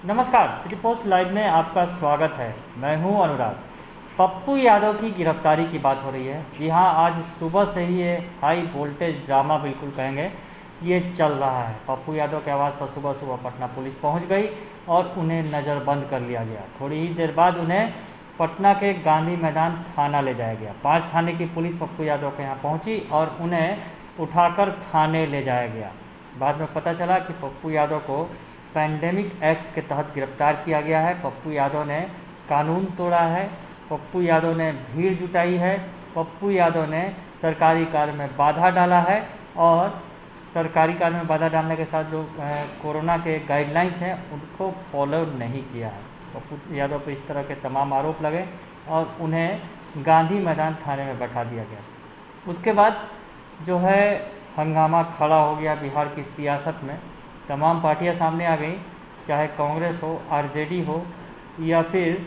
नमस्कार, city post live में आपका स्वागत है। मैं हूं अनुराग। पप्पू यादव की गिरफ्तारी की बात हो रही है। जी हां, आज सुबह से ही ये हाई वोल्टेज ड्रामा बिल्कुल कहेंगे ये चल रहा है। पप्पू यादव के आवास पर सुबह सुबह पटना पुलिस पहुंच गई और उन्हें नज़रबंद कर लिया गया। थोड़ी ही देर बाद उन्हें पटना के गांधी मैदान थाना ले जाया गया। 5 थाने की पुलिस पप्पू यादव के यहाँ पहुँची और उन्हें उठाकर थाने ले जाया गया। बाद में पता चला कि पप्पू यादव को पैंडेमिक एक्ट के तहत गिरफ्तार किया गया है। पप्पू यादव ने कानून तोड़ा है, पप्पू यादव ने भीड़ जुटाई है, पप्पू यादव ने सरकारी कार्य में बाधा डाला है और सरकारी कार्य में बाधा डालने के साथ जो कोरोना के गाइडलाइंस हैं उनको फॉलो नहीं किया है। पप्पू यादव पर इस तरह के तमाम आरोप लगे और उन्हें गांधी मैदान थाने में बैठा दिया गया। उसके बाद जो है हंगामा खड़ा हो गया बिहार की सियासत में। तमाम पार्टियां सामने आ गई, चाहे कांग्रेस हो, आरजेडी हो या फिर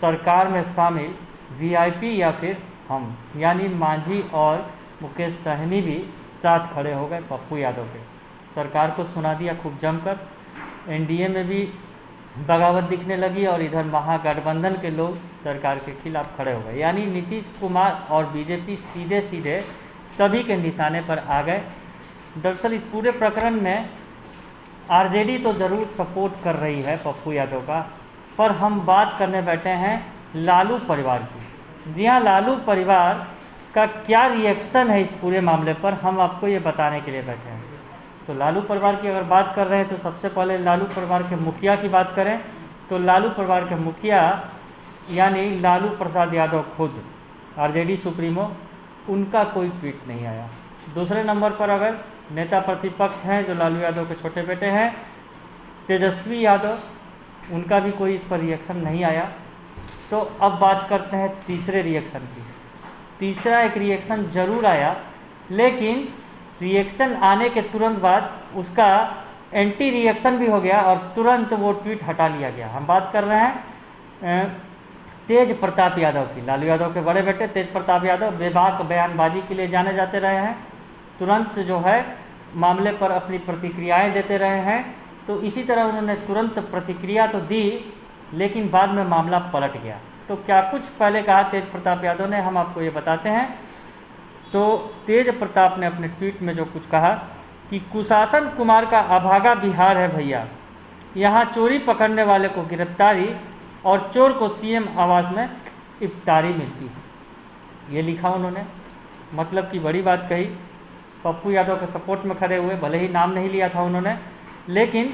सरकार में शामिल वीआईपी या फिर हम, यानी मांझी और मुकेश सहनी भी साथ खड़े हो गए पप्पू यादव के। सरकार को सुना दिया खूब जमकर। एनडीए में भी बगावत दिखने लगी और इधर महागठबंधन के लोग सरकार के खिलाफ खड़े हो गए। यानी नीतीश कुमार और बीजेपी सीधे सीधे सभी के निशाने पर आ गए। दरअसल इस पूरे प्रकरण में आरजेडी तो ज़रूर सपोर्ट कर रही है पप्पू यादव का, पर हम बात करने बैठे हैं लालू परिवार की। जी हाँ, लालू परिवार का क्या रिएक्शन है इस पूरे मामले पर, हम आपको ये बताने के लिए बैठे हैं। तो लालू परिवार की अगर बात कर रहे हैं तो सबसे पहले लालू परिवार के मुखिया की बात करें तो लालू परिवार के मुखिया यानी लालू प्रसाद यादव खुद, आरजेडी सुप्रीमो, उनका कोई ट्वीट नहीं आया। दूसरे नंबर पर अगर नेता प्रतिपक्ष हैं जो लालू यादव के छोटे बेटे हैं तेजस्वी यादव, उनका भी कोई इस पर रिएक्शन नहीं आया। तो अब बात करते हैं तीसरे रिएक्शन की। तीसरा एक रिएक्शन ज़रूर आया, लेकिन रिएक्शन आने के तुरंत बाद उसका एंटी रिएक्शन भी हो गया और तुरंत वो ट्वीट हटा लिया गया। हम बात कर रहे हैं तेज प्रताप यादव की। लालू यादव के बड़े बेटे तेज प्रताप यादव बेबाक बयानबाजी के लिए जाने जाते रहे हैं। तुरंत जो है मामले पर अपनी प्रतिक्रियाएं देते रहे हैं। तो इसी तरह उन्होंने तुरंत प्रतिक्रिया तो दी, लेकिन बाद में मामला पलट गया। तो क्या कुछ पहले कहा तेज प्रताप यादव ने, हम आपको ये बताते हैं। तो तेज प्रताप ने अपने ट्वीट में जो कुछ कहा कि कुशासन कुमार का अभागा बिहार है भैया, यहाँ चोरी पकड़ने वाले को गिरफ्तारी और चोर को सीएम आवास में इफ्तारी मिलती है। ये लिखा उन्होंने, मतलब की बड़ी बात कही। पप्पू यादव के सपोर्ट में खड़े हुए, भले ही नाम नहीं लिया था उन्होंने, लेकिन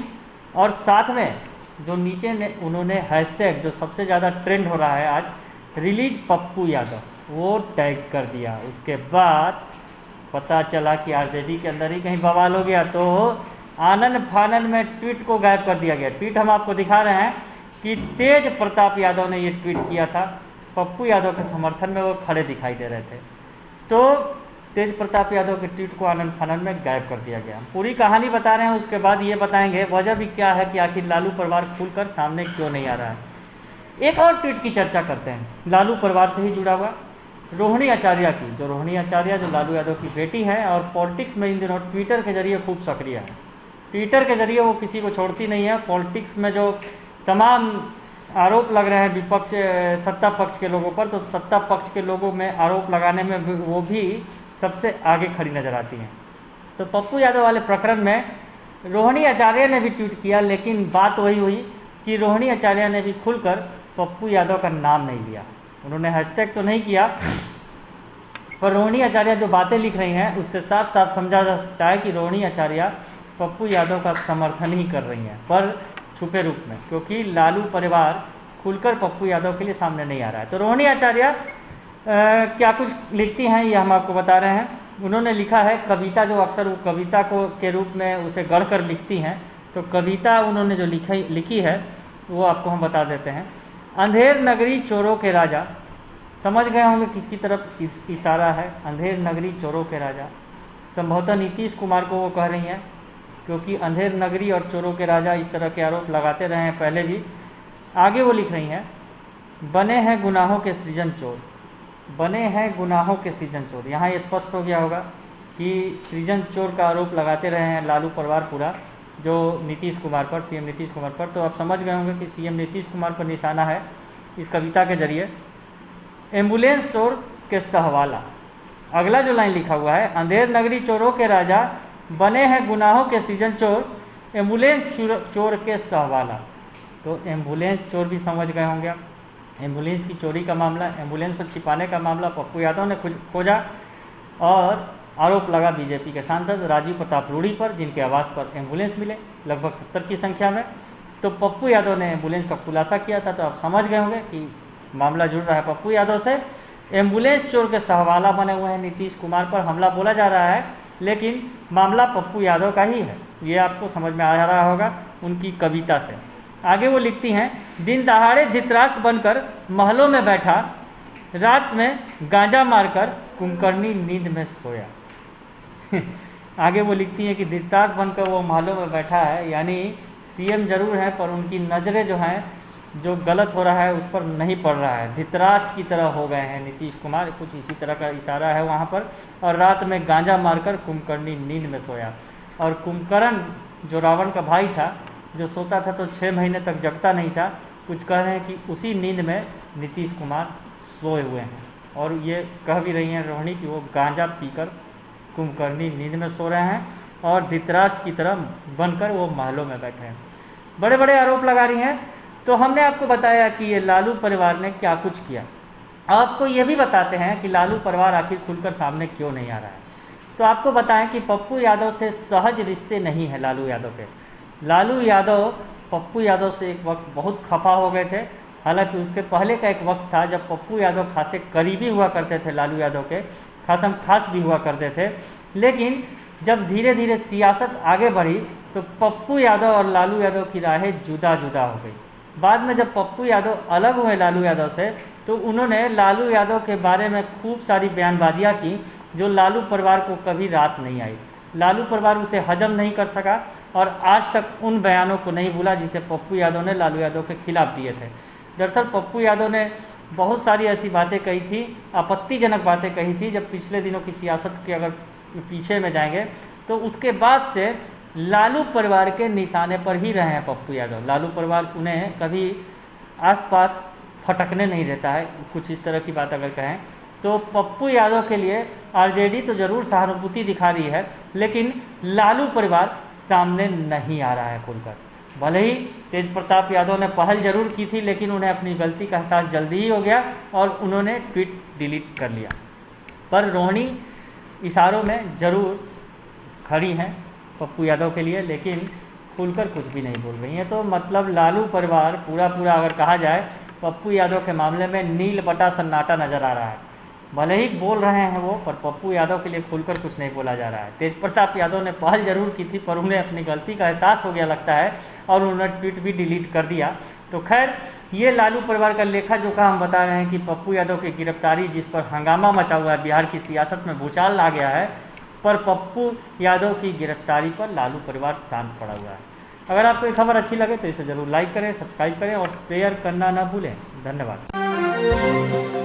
और साथ में जो नीचे ने उन्होंने हैशटैग जो सबसे ज़्यादा ट्रेंड हो रहा है आज, रिलीज पप्पू यादव, वो टैग कर दिया। उसके बाद पता चला कि आरजेडी के अंदर ही कहीं बवाल हो गया, तो आनन फानन में ट्वीट को गायब कर दिया गया। ट्वीट हम आपको दिखा रहे हैं कि तेज प्रताप यादव ने ये ट्वीट किया था, पप्पू यादव के समर्थन में वो खड़े दिखाई दे रहे थे। तो तेज प्रताप यादव के ट्वीट को आनंद फानन में गायब कर दिया गया। पूरी कहानी बता रहे हैं, उसके बाद ये बताएंगे वजह भी क्या है कि आखिर लालू परिवार खुलकर सामने क्यों नहीं आ रहा है। एक और ट्वीट की चर्चा करते हैं, लालू परिवार से ही जुड़ा हुआ, रोहिणी आचार्य की। जो रोहिणी आचार्य जो लालू यादव की बेटी है और पॉलिटिक्स में इन दिनों ट्विटर के जरिए खूब सक्रिय है। ट्विटर के जरिए वो किसी को छोड़ती नहीं है। पॉलिटिक्स में जो तमाम आरोप लग रहे हैं विपक्ष सत्ता पक्ष के लोगों पर, तो सत्ता पक्ष के लोगों में आरोप लगाने में वो भी सबसे आगे खड़ी नजर आती हैं। तो पप्पू यादव वाले प्रकरण में रोहिणी आचार्य ने भी ट्वीट किया, लेकिन बात वही हुई कि रोहिणी आचार्य ने भी खुलकर पप्पू यादव का नाम नहीं लिया। उन्होंने हैशटैग तो नहीं किया, पर रोहिणी आचार्य जो बातें लिख रही हैं उससे साफ साफ समझा जा सकता है कि रोहिणी आचार्य पप्पू यादव का समर्थन ही कर रही हैं, पर छुपे रूप में, क्योंकि लालू परिवार खुलकर पप्पू यादव के लिए सामने नहीं आ रहा है। तो रोहिणी आचार्य क्या कुछ लिखती हैं ये हम आपको बता रहे हैं। उन्होंने लिखा है कविता, जो अक्सर वो कविता को के रूप में उसे गढ़कर लिखती हैं, तो कविता उन्होंने जो लिखी है वो आपको हम बता देते हैं। अंधेर नगरी चोरों के राजा, समझ गए होंगे किसकी तरफ इशारा है। अंधेर नगरी चोरों के राजा संभवतः नीतीश कुमार को वो कह रही हैं, क्योंकि अंधेर नगरी और चोरों के राजा इस तरह के आरोप लगाते रहे हैं पहले भी। आगे वो लिख रही हैं, बने हैं गुनाहों के सृजन चोर, बने हैं गुनाहों के सृजन चोर। यहाँ ये स्पष्ट हो गया होगा कि सृजन चोर का आरोप लगाते रहे हैं लालू परिवार पूरा। जो नीतीश कुमार पर, सीएम नीतीश कुमार पर। तो आप समझ गए होंगे कि सीएम नीतीश कुमार पर निशाना है इस कविता के जरिए। एम्बुलेंस चोर के सहवाला, अगला जो लाइन लिखा हुआ है, अंधेर नगरी चोरों के राजा, बने हैं गुनाहों के सीजन चोर, एम्बुलेंस चोर के सहवाला। तो एम्बुलेंस चोर भी समझ गए होंगे आप। एम्बुलेंस की चोरी का मामला, एम्बुलेंस को छिपाने का मामला पप्पू यादव ने खोजा और आरोप लगा बीजेपी के सांसद राजीव प्रताप रूड़ी पर, जिनके आवास पर एम्बुलेंस मिले लगभग 70 की संख्या में। तो पप्पू यादव ने एम्बुलेंस का खुलासा किया था। तो आप समझ गए होंगे कि मामला जुड़ रहा है पप्पू यादव से। एम्बुलेंस चोर के सहवाला बने हुए हैं नीतीश कुमार पर, हमला बोला जा रहा है लेकिन मामला पप्पू यादव का ही है, ये आपको समझ में आ रहा होगा उनकी कविता से। आगे वो लिखती हैं, दिन दहाड़े धृतराष्ट्र बनकर महलों में बैठा, रात में गांजा मारकर कुंभकर्णी नींद में सोया। आगे वो लिखती हैं कि धृतराष्ट्र बनकर वो महलों में बैठा है, यानी सीएम जरूर हैं पर उनकी नज़रें जो हैं, जो गलत हो रहा है उस पर नहीं पड़ रहा है। धृतराष्ट्र की तरह हो गए हैं नीतीश कुमार, कुछ इसी तरह का इशारा है वहाँ पर। और रात में गांजा मारकर कुंभकर्णी नींद में सोया। और कुंभकर्ण जो रावण का भाई था, जो सोता था तो 6 महीने तक जगता नहीं था, कुछ कह रहे हैं कि उसी नींद में नीतीश कुमार सोए हुए हैं। और ये कह भी रही हैं रोहिणी कि वो गांजा पीकर कुंभकर्णी नींद में सो रहे हैं और धृतराष्ट्र की तरह बनकर वो महलों में बैठे हैं। बड़े बड़े आरोप लगा रही हैं। तो हमने आपको बताया कि ये लालू परिवार ने क्या कुछ किया। आपको ये भी बताते हैं कि लालू परिवार आखिर खुलकर सामने क्यों नहीं आ रहा है। तो आपको बताएं कि पप्पू यादव से सहज रिश्ते नहीं हैं लालू यादव के। लालू यादव पप्पू यादव से एक वक्त बहुत खफा हो गए थे। हालांकि उसके पहले का एक वक्त था जब पप्पू यादव खासे करीबी हुआ करते थे लालू यादव के, खासम खास भी हुआ करते थे। लेकिन जब धीरे धीरे सियासत आगे बढ़ी तो पप्पू यादव और लालू यादव की राहें जुदा जुदा हो गई। बाद में जब पप्पू यादव अलग हुए लालू यादव से, तो उन्होंने लालू यादव के बारे में खूब सारी बयानबाजियाँ की जो लालू परिवार को कभी रास नहीं आई। लालू परिवार उसे हजम नहीं कर सका और आज तक उन बयानों को नहीं भूला जिसे पप्पू यादव ने लालू यादव के खिलाफ दिए थे। दरअसल पप्पू यादव ने बहुत सारी ऐसी बातें कही थी, आपत्तिजनक बातें कही थी। जब पिछले दिनों की सियासत के अगर पीछे में जाएंगे तो उसके बाद से लालू परिवार के निशाने पर ही रहे हैं पप्पू यादव। लालू परिवार उन्हें कभी आसपास फटकने नहीं देता है, कुछ इस तरह की बात अगर कहें तो। पप्पू यादव के लिए आरजेडी तो ज़रूर सहानुभूति दिखा रही है, लेकिन लालू परिवार सामने नहीं आ रहा है खुलकर। भले ही तेज प्रताप यादव ने पहल जरूर की थी, लेकिन उन्हें अपनी गलती का एहसास जल्दी ही हो गया और उन्होंने ट्वीट डिलीट कर लिया। पर रोहिणी इशारों में ज़रूर खड़ी हैं पप्पू यादव के लिए, लेकिन खुलकर कुछ भी नहीं बोल रही हैं। तो मतलब लालू परिवार पूरा अगर कहा जाए पप्पू यादव के मामले में नील बटा सन्नाटा नज़र आ रहा है। भले ही बोल रहे हैं वो, पर पप्पू यादव के लिए खुलकर कुछ नहीं बोला जा रहा है। तेज प्रताप यादव ने पहल जरूर की थी, पर उन्हें अपनी गलती का एहसास हो गया लगता है और उन्होंने ट्वीट भी डिलीट कर दिया। तो खैर, ये लालू परिवार का लेखा जोखा हम बता रहे हैं कि पप्पू यादव की गिरफ्तारी, जिस पर हंगामा मचा हुआ है, बिहार की सियासत में भूचाल आ गया है, पर पप्पू यादव की गिरफ्तारी पर लालू परिवार शांत पड़ा हुआ है। अगर आपको ये खबर अच्छी लगे तो इसे ज़रूर लाइक करें, सब्सक्राइब करें और शेयर करना ना भूलें। धन्यवाद।